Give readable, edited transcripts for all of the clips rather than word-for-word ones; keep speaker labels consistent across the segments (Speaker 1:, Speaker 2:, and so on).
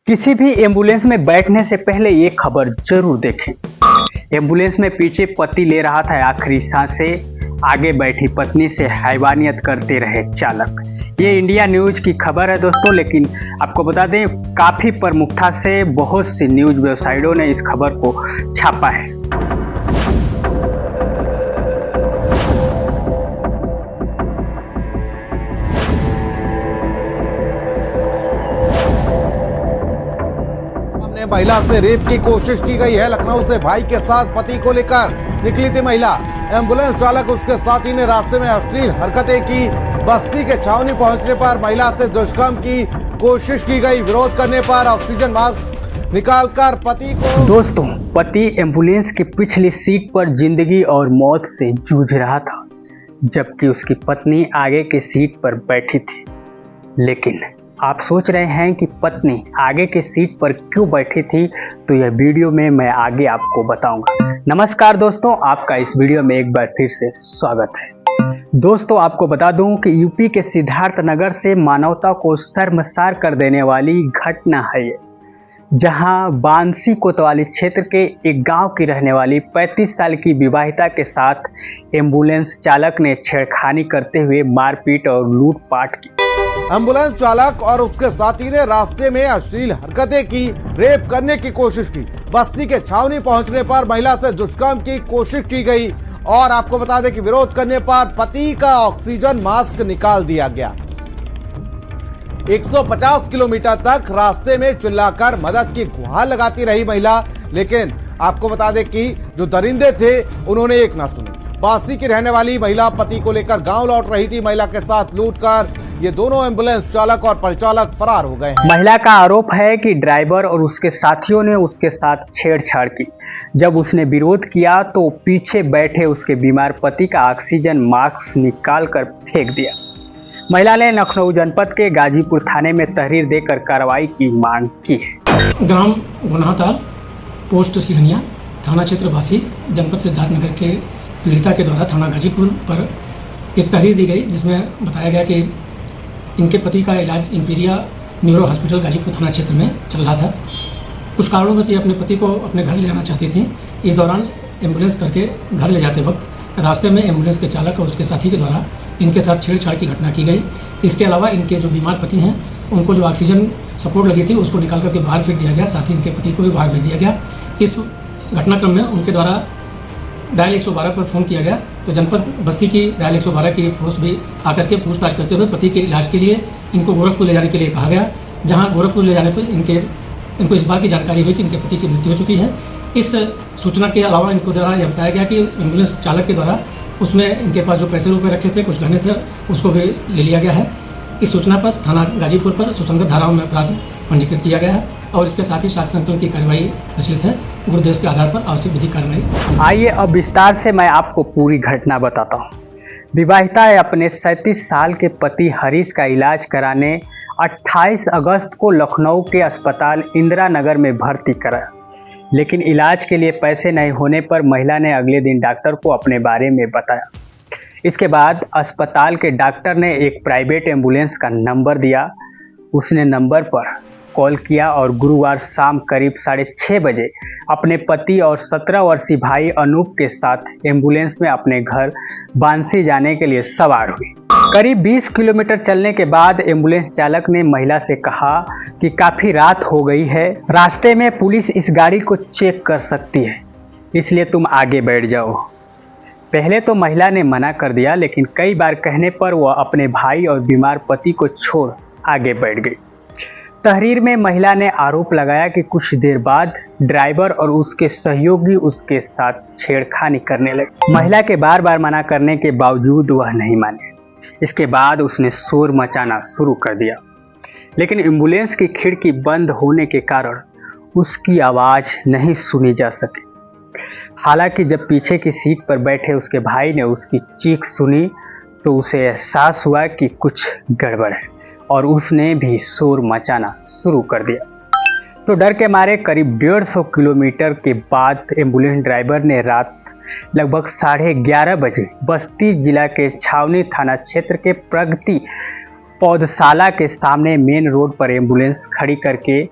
Speaker 1: किसी भी एम्बुलेंस में बैठने से पहले ये खबर जरूर देखें। एम्बुलेंस में पीछे पति ले रहा था आखिरी सांसें, आगे बैठी पत्नी से हैवानियत करते रहे चालक। ये इंडिया न्यूज की खबर है दोस्तों, लेकिन आपको बता दें काफ़ी प्रमुखता से बहुत सी न्यूज वेबसाइटों ने इस खबर को छापा है।
Speaker 2: महिला से रेप की कोशिश की गई है। लखनऊ से भाई के साथ पति को लेकर निकली थी महिला। एम्बुलेंस चालक उसके साथी ने रास्ते में अश्लील हरकतें की। बस्ती के छावनी पहुंचने पर महिला से दुष्कर्म की कोशिश की गई। विरोध करने पर ऑक्सीजन मास्क निकालकर पति को।
Speaker 1: दोस्तों, पति एम्बुलेंस की पिछली सीट पर जिंदगी और मौत से जूझ रहा था, जबकि उसकी पत्नी आगे की सीट पर बैठी थी। लेकिन आप सोच रहे हैं कि पत्नी आगे की सीट पर क्यों बैठी थी, तो यह वीडियो में मैं आगे आपको बताऊंगा। नमस्कार दोस्तों, आपका इस वीडियो में एक बार फिर से स्वागत है। दोस्तों, आपको बता दूं कि यूपी के सिद्धार्थनगर से मानवता को शर्मसार कर देने वाली घटना है ये, जहां बांसी कोतवाली क्षेत्र के एक गांव की रहने वाली 35 साल की विवाहिता के साथ एम्बुलेंस चालक ने छेड़खानी करते हुए मारपीट और लूटपाट की।
Speaker 2: एम्बुलेंस चालक और उसके साथी ने रास्ते में अश्लील हरकतें की, रेप करने की कोशिश की। बस्ती के छावनी पहुंचने पर महिला से दुष्कर्म की कोशिश की गई और आपको बता दें कि विरोध करने पर पति का ऑक्सीजन मास्क निकाल दिया गया। 150 किलोमीटर तक रास्ते में चिल्लाकर मदद की गुहार लगाती रही महिला, लेकिन आपको बता दें कि जो दरिंदे थे उन्होंने एक ना सुनी। बांसी की रहने वाली महिला पति को लेकर गांव लौट रही थी। महिला के साथ लूटकर ये दोनों एम्बुलेंस चालक और परिचालक फरार हो गए हैं।
Speaker 1: महिला का आरोप है कि ड्राइवर और उसके साथियों ने उसके साथ छेड़छाड़ की। जब उसने विरोध किया तो पीछे बैठे उसके बीमार पति का ऑक्सीजन मास्क निकाल कर फेंक दिया। महिला ने लखनऊ जनपद के गाजीपुर थाने में तहरीर देकर कार्रवाई की मांग की है।
Speaker 3: ग्राम गुनाहताल, पोस्ट सिहनिया, थाना क्षेत्र बांसी, जनपद सिद्धार्थनगर के पीड़िता के द्वारा थाना गाजीपुर पर एक तहरीर दी गई, जिसमें बताया गया कि इनके पति का इलाज इंपीरिया न्यूरो हॉस्पिटल गाजीपुर थाना क्षेत्र में चल रहा था। कुछ कारणों से ये अपने पति को अपने घर ले जाना चाहती थी। इस दौरान एम्बुलेंस करके घर ले जाते वक्त रास्ते में एम्बुलेंस के चालक और उसके साथी के द्वारा इनके साथ छेड़छाड़ की घटना की गई। इसके अलावा इनके जो बीमार पति हैं उनको जो ऑक्सीजन सपोर्ट लगी थी उसको निकाल करके बाहर फेंक दिया गया, साथ ही इनके पति को भी बाहर भेज दिया गया। इस घटनाक्रम में उनके द्वारा डायल 112 पर फ़ोन किया गया, तो जनपद बस्ती की डायल 112 की फोर्स भी आकर के पूछताछ करते हुए पति के इलाज के लिए इनको गोरखपुर ले जाने के लिए कहा गया, जहां गोरखपुर ले जाने पर इनको इस बात की जानकारी हुई कि इनके पति की मृत्यु हो चुकी है। इस सूचना के अलावा इनको द्वारा यह बताया गया कि एम्बुलेंस चालक के द्वारा उसमें इनके पास जो पैसे रुपये रखे थे, कुछ गहने थे, उसको भी ले लिया गया है। इस सूचना पर थाना गाजीपुर पर सुसंगत धाराओं में अपराध पंजीकृत किया गया है और इसके साथ ही साक्ष्य संकलन की कार्रवाई प्रचलित है। गुरुदेश के आधार पर आवश्यक विधिक कार्रवाई।
Speaker 1: आइए अब विस्तार से मैं आपको पूरी घटना बताता हूँ। विवाहिता अपने 37 साल के पति हरीश का इलाज कराने 28 अगस्त को लखनऊ के अस्पताल इंदिरा नगर में भर्ती कराया, लेकिन इलाज के लिए पैसे नहीं होने पर महिला ने अगले दिन डॉक्टर को अपने बारे में बताया। इसके बाद अस्पताल के डॉक्टर ने एक प्राइवेट एम्बुलेंस का नंबर दिया। उसने नंबर पर कॉल किया और गुरुवार शाम करीब 6:30 बजे अपने पति और 17 वर्षीय भाई अनूप के साथ एम्बुलेंस में अपने घर बांसी जाने के लिए सवार हुई। करीब 20 किलोमीटर चलने के बाद एम्बुलेंस चालक ने महिला से कहा कि काफ़ी रात हो गई है, रास्ते में पुलिस इस गाड़ी को चेक कर सकती है, इसलिए तुम आगे बैठ जाओ। पहले तो महिला ने मना कर दिया, लेकिन कई बार कहने पर वह अपने भाई और बीमार पति को छोड़ आगे बैठ गई। तहरीर में महिला ने आरोप लगाया कि कुछ देर बाद ड्राइवर और उसके सहयोगी उसके साथ छेड़खानी करने लगे। महिला के बार बार मना करने के बावजूद वह नहीं माने। इसके बाद उसने शोर मचाना शुरू कर दिया, लेकिन एम्बुलेंस की खिड़की बंद होने के कारण उसकी आवाज़ नहीं सुनी जा सकी। हालांकि जब पीछे की सीट पर बैठे उसके भाई ने उसकी चीख सुनी तो उसे एहसास हुआ कि कुछ गड़बड़ है और उसने भी शोर मचाना शुरू कर दिया। तो डर के मारे करीब 150 किलोमीटर के बाद एम्बुलेंस ड्राइवर ने रात लगभग 11:30 बजे बस्ती जिला के छावनी थाना क्षेत्र के प्रगति पौधशाला के सामने मेन रोड पर एम्बुलेंस खड़ी करके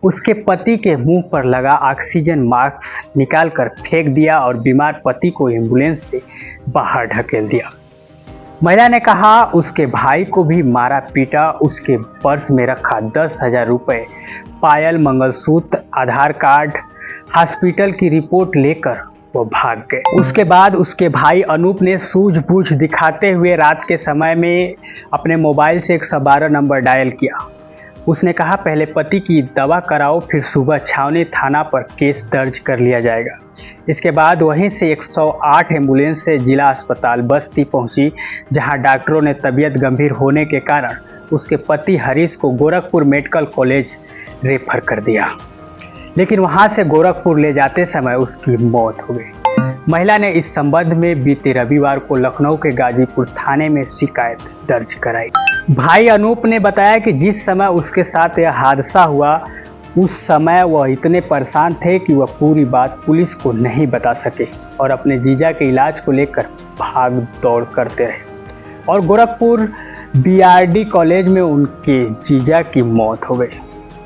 Speaker 1: उसके पति के मुंह पर लगा ऑक्सीजन मास्क निकालकर फेंक दिया और बीमार पति को एम्बुलेंस से बाहर ढकेल दिया। महिला ने कहा उसके भाई को भी मारा पीटा, उसके पर्स में रखा 10,000 रुपये, पायल, मंगलसूत्र, आधार कार्ड, हॉस्पिटल की रिपोर्ट लेकर वो भाग गए। उसके बाद उसके भाई अनूप ने सूझबूझ दिखाते हुए रात के समय में अपने मोबाइल से 112 नंबर डायल किया। उसने कहा पहले पति की दवा कराओ, फिर सुबह छावनी थाना पर केस दर्ज कर लिया जाएगा। इसके बाद वहीं से 108 एम्बुलेंस से जिला अस्पताल बस्ती पहुंची, जहां डॉक्टरों ने तबीयत गंभीर होने के कारण उसके पति हरीश को गोरखपुर मेडिकल कॉलेज रेफर कर दिया, लेकिन वहां से गोरखपुर ले जाते समय उसकी मौत हो गई। महिला ने इस संबंध में बीते रविवार को लखनऊ के गाजीपुर थाने में शिकायत दर्ज कराई। भाई अनूप ने बताया कि जिस समय उसके साथ यह हादसा हुआ उस समय वह इतने परेशान थे कि वह पूरी बात पुलिस को नहीं बता सके और अपने जीजा के इलाज को लेकर भाग दौड़ करते रहे और गोरखपुर बीआरडी कॉलेज में उनके जीजा की मौत हो गई।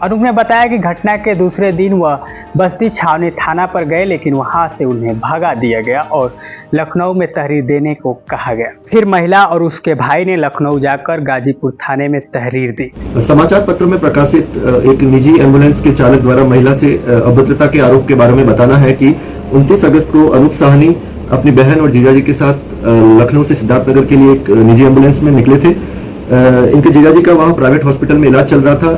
Speaker 1: अनूप ने बताया कि घटना के दूसरे दिन वह बस्ती छावनी थाना पर गए, लेकिन वहां से उन्हें भगा दिया गया और लखनऊ में तहरीर देने को कहा गया। फिर महिला और उसके भाई ने लखनऊ जाकर गाजीपुर थाने में तहरीर दी।
Speaker 4: समाचार पत्र में प्रकाशित एक निजी एम्बुलेंस के चालक द्वारा महिला से अभद्रता के आरोप के बारे में बताना है कि 29 अगस्त को अनूप साहनी अपनी बहन और जीजाजी के साथ लखनऊ से सिद्धार्थनगर के लिए एक निजी एम्बुलेंस में निकले थे। इनके जीजाजी का वहाँ प्राइवेट हॉस्पिटल में इलाज चल रहा था।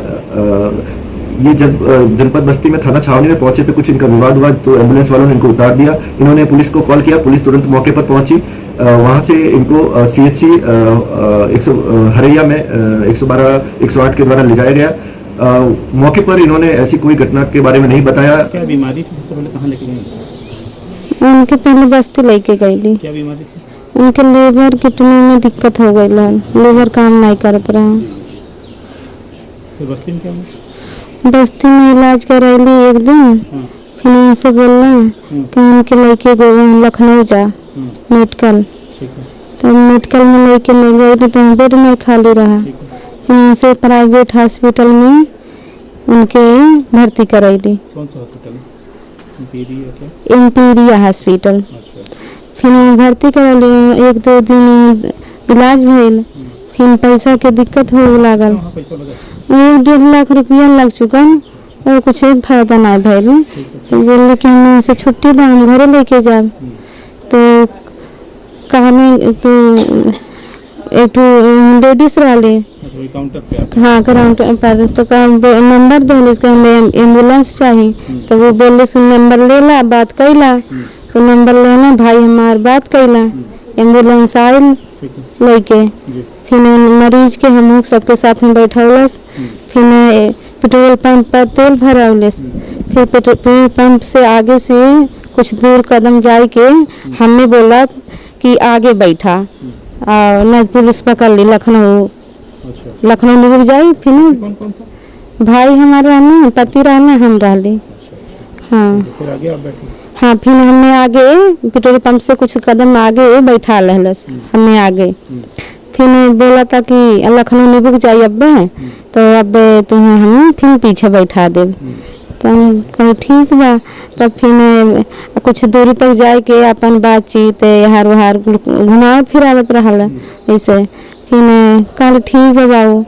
Speaker 4: ये जब जनपद बस्ती में थाना छावनी में पहुंचे तो कुछ इनका विवाद हुआ, तो एम्बुलेंस वालों ने इनको उतार दिया। इन्होंने पुलिस को कॉल किया, पुलिस तुरंत मौके पर पहुंची। वहां से इनको सीएचसी हरैया में 112 108 के द्वारा ले जाया गया। मौके पर इन्होंने ऐसी कोई घटना के बारे में नहीं बताया।
Speaker 5: क्या बीमारी थी? सबसे पहले कहाँ लेके गए?
Speaker 6: उनके पहले बस्ती लेके गई।
Speaker 5: क्या बीमारी थी?
Speaker 6: उनके लीवर किडनी में दिक्कत हो गई, लीवर काम नहीं करत रहा।
Speaker 5: फिर बस्ती में क्या हुआ?
Speaker 6: बस्ती में इलाज करैली एक दिन, फिर वहाँ से बोलना कि उनके लेके लखनऊ जा मेडिकल। तो मेडिकल में लेके नहीं गई तो बेड में खाली रहा। फिर वहाँ से प्राइवेट हॉस्पिटल में उनके भर्ती करैली।
Speaker 5: कौन सा हॉस्पिटल?
Speaker 6: एम्पीरिया हॉस्पिटल। फिर भर्ती करैली, 1-2 दिन इलाज भइल, फिर पैसा के दिक्कत हो लागल। 1-1.5 लाख रुपया लग चुका और कुछ फायदा नहीं भइल। तो बोले कि हम से छुट्टी दो, हम घरे लेके जाब। तो कहने तो एक लेडीज रही, हाँ काउंटर पर, तो नंबर दे इसका हमें एम्बुलेंस चाहिए। तो वो बोले से नंबर ले ला, बात कैला। तो नंबर लेना भाई हमार बात कैला, एम्बुलेंस आयल लेके। फिर मरीज के हम सबके साथ में बैठौलस। फिर पेट्रोल पंप पर तेल भरौलस। फिर पेट्रोल पंप से आगे से कुछ दूर कदम जाए के हमने बोला कि आगे बैठा और न पुलिस पकड़ ली। लखनऊ निकल जाए। फिर भाई हमारे रहना, पति रहना, हम रहली। हाँ फिर हमने आगे पेट्रोल पंप से कुछ कदम आगे बैठा लहलस हमने आगे। फिर बोला था कि लखनऊ निबुक जाए अब, तो अब तुम्हें हम फिर पीछे बैठा दे। तो हम कहे ठीक बा। तब फिर कुछ दूरी तक जाए के अपन बातचीत हर वहार घुमा फिरावत रहल ऐसे। फिर कल ठीक है बाबू।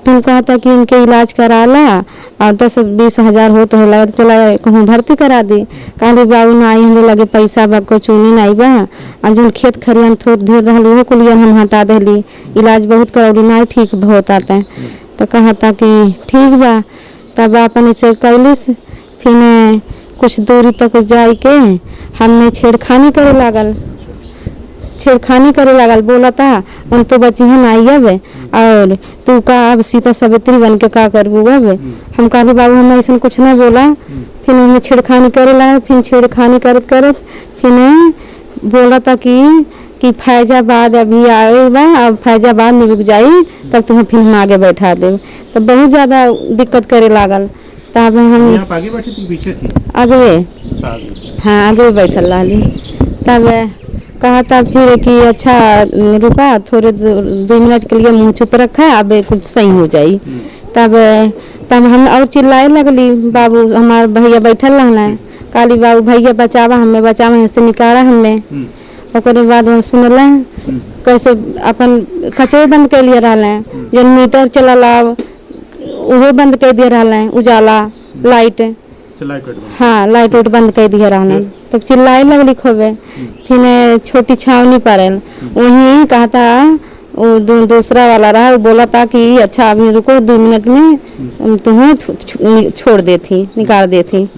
Speaker 6: फिर कहा था कि इनके इलाज करा ला और 10-20 हज़ार हो तो होला, तो कहूँ भर्ती करा दी। कहली बाबू ना आई, हमरे लगे पैसा बा को चुनी नहीं बा। और जो खेत खरियान थोड़ ढेर रहल वो कुलिया हम हटा देली, इलाज बहुत करौली नहीं ठीक बहुत आता। तो कहा था कि ठीक बा। तब अपन इसे कैलिस। फिर कुछ दूरी तक जाए के हमने छेड़खानी करे लागल। बोला था उन तो बची है ना अब, और तू का अब सीता सवित्री बन के का करबू अब। हम कहली बाबू हमें ऐसा कुछ ना बोला। फिर हमें छेड़खानी करे लगा। फिर छेड़खानी करत फिर बोला था कि फैजाबाद अभी आए बा, अब फैजाबाद निबुक जाई तब तुम्हें फिर हम आगे बैठा दे। तब बहुत ज़्यादा दिक्कत करे लागल। तब हम
Speaker 5: आगे बैठी थी पीछे थी?
Speaker 6: आगे, हाँ आगे बैठल रही। तब कहा था फिर कि अच्छा रुका थोड़े 2 मिनट के लिए मुँह चुप रखा, अब कुछ सही हो जाई। तब तब हम और चिल्लाए लगली, बाबू हमार भैया बैठल रहना, काली बाबू भैया बचावा हमें, बचावा से निकाला हमने। ओकरे बाद हम सुनल कैसे अपन कचरे बंद कर लिए रहा, जन मीटर चला वो बंद कर दिए रहा, उजाला लाइट, हाँ लाइट उट बंद कर दिए रहा। तब चिल्लाए लगली खूबे। फिर छोटी छावनी पड़ल, वहीं कहता वो दूसरा वाला रहा, वो बोला था कि अच्छा अभी रुको 2 मिनट में तुम्हें छोड़ देती, निकाल देती।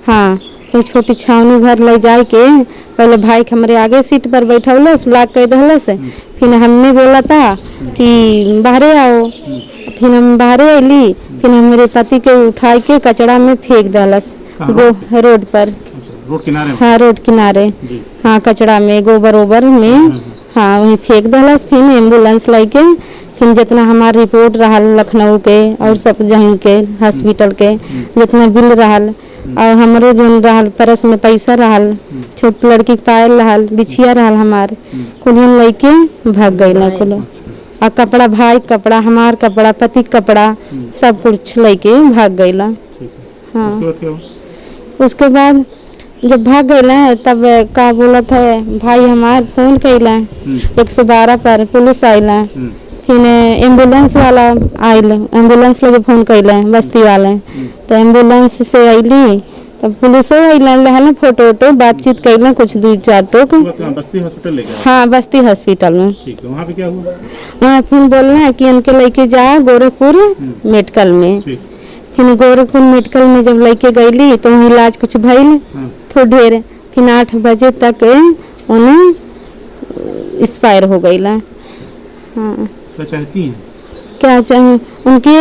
Speaker 6: हाँ तो छोटी छावनी भर ले जाए के पहले भाई हमारे आगे सीट पर बैठौलस, लॉक कर दहलस। फिर हमने बोला था कि बाहरे आओ, फिर हम बाहरे अली। फिर मेरे पति के उठा के कचड़ा में फेंक दहलस, रोड पर,
Speaker 5: रोड किनारे।
Speaker 6: हाँ रोड किनारे, हाँ कचड़ा में गोबर ओबर में, हाँ वहीं फेंक दहलस। फिर एम्बुलेंस लेके फिर जितना हमार रिपोर्ट रहा लखनऊ के और सब जहीं के हॉस्पिटल के जितना बिल रहा और हमारे जो रहा परस में पैसा रहा, छोट लड़की के पायल रहा, बिछिया रहा हमार, कुलियन लेके भाग गई ना कुल। और कपड़ा भाई कपड़ा, हमार कपड़ा, पति कपड़ा सब कुछ लेके भाग गई। हाँ उसके बाद जब भाग गए तब का बोला था भाई हमार फोन कैला 112 पर पुलिस आइला। फिर एम्बुलेंस वाला आइल, एम्बुलेंस लगे फोन कैला बस्ती वाले, तो एम्बुलेंस से अली तब पुलिस आइला, फोटो वोटो बातचीत कैला कुछ 2-4 टोक।
Speaker 5: बस्ती हॉस्पिटल ले गए?
Speaker 6: हाँ बस्ती हॉस्पिटल में।
Speaker 5: ठीक है, वहाँ पे क्या हुआ?
Speaker 6: वहाँ फिर बोलना कि उनके लेके जा गोरखपुर मेडिकल में। फिर गोरखपुर मेडिकल में जब लेके गईली तो वहाँ इलाज कुछ भइल थोड़ा ढेर। फिर 8 बजे तक उन्हें एक्सपायर हो गई। हाँ
Speaker 5: क्या चाहती हैं?
Speaker 6: क्या चाहिए उनकी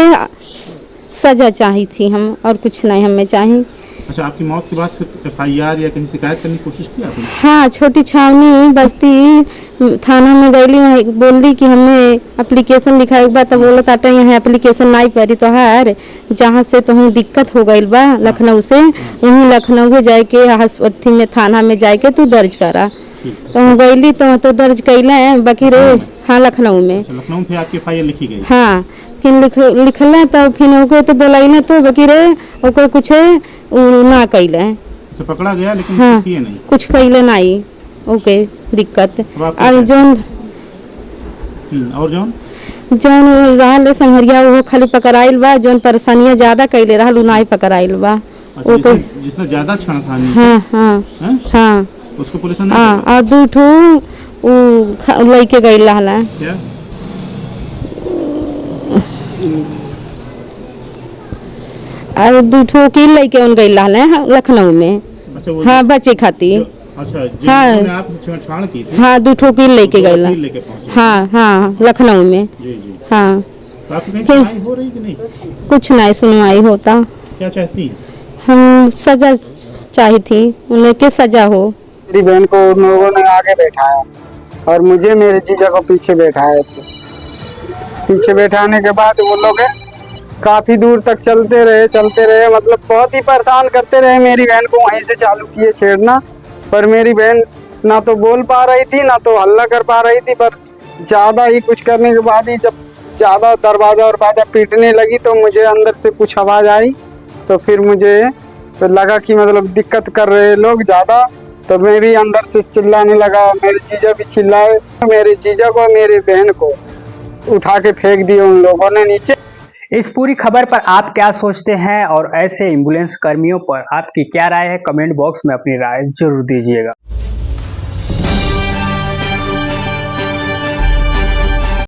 Speaker 6: सजा चाहिए थी हम, और कुछ नहीं हमें चाहिए।
Speaker 5: अच्छा, आपकी मौत के बाद फिर FIR या कहीं शिकायत करने की कोशिश की आपने?
Speaker 6: हाँ छोटी छावनी बस्ती थाना में गईली, वहाँ बोली कि हमें एप्लीकेशन लिखाए के बाद, तब बोला था यहाँ एप्लीकेशन नहीं पड़ी तो है जहाँ से तुम्हें दिक्कत हो गई बा लखनऊ से, वहीं लखनऊ जाके अथी में थाना में जाके तू दर्ज करा। तो हम गईली तो दर्ज कैला बाकी रे। हाँ लखनऊ में।
Speaker 5: लखनऊ में आपकी FIR लिखी गई?
Speaker 6: हाँ फिर लिखला तो फिर ओके तो बोला तो बाकी रे ओके कुछ ना कैले।
Speaker 5: अच्छा, पकड़ा गया लेकिन
Speaker 6: हाँ
Speaker 5: किए नहीं?
Speaker 6: कुछ कैले नहीं, ओके दिक्कत। और जौन रहल संहरिया वो खाली पकड़ाइल बा, जौन परेशानियां ज्यादा कैले रहल उ नहीं पकड़ाइल बा।
Speaker 5: अच्छा, जिसने ज्यादा छेड़खानी?
Speaker 6: हाँ हाँ हाँ
Speaker 5: उसको पुलिस ने?
Speaker 6: हाँ और 2 ठो लेके गई रहला।
Speaker 5: क्या?
Speaker 6: और 2 ठो की लेके उन गई रहला लखनऊ में।
Speaker 5: अच्छा, वो
Speaker 6: हाँ बच्चे खातिर।
Speaker 5: अच्छा,
Speaker 6: हाँ
Speaker 5: आप छेड़छाड़ की थी?
Speaker 6: हाँ 2 ठो की लेके गई।
Speaker 5: लेके पहुंचे?
Speaker 6: हाँ हाँ लखनऊ में।
Speaker 5: जी जी।
Speaker 6: हाँ
Speaker 5: तो आपकी कहीं सुनवाई हो रही कि नहीं?
Speaker 6: कुछ नहीं सुनवाई होता।
Speaker 5: क्या चाहती है?
Speaker 6: हम सजा चाहिए थी, उन्हें के सजा हो।
Speaker 7: मेरी बहन को उन लोगों ने आगे बैठाया और मुझे मेरे जीजा को पीछे बैठाया थे। पीछे बैठाने के बाद वो लोग काफी दूर तक चलते रहे, मतलब बहुत ही परेशान करते रहे। मेरी बहन को वहीं से चालू किए छेड़ना, पर मेरी बहन ना तो बोल पा रही थी ना तो हल्ला कर पा रही थी। पर ज्यादा ही कुछ करने के बाद ही जब ज्यादा दरवाजा पीटने लगी तो मुझे अंदर से कुछ आवाज आई, तो फिर मुझे तो लगा कि मतलब दिक्कत कर रहे लोग ज्यादा, तो मैं भी अंदर से चिल्लाने लगा। मेरे जीजा भी चिल्लाए, मेरे जीजा को मेरे बहन को उठा के फेंक दिए उन लोगों ने नीचे।
Speaker 1: इस पूरी खबर पर आप क्या सोचते हैं और ऐसे एम्बुलेंस कर्मियों पर आपकी क्या राय है? कमेंट बॉक्स में अपनी राय जरूर दीजिएगा।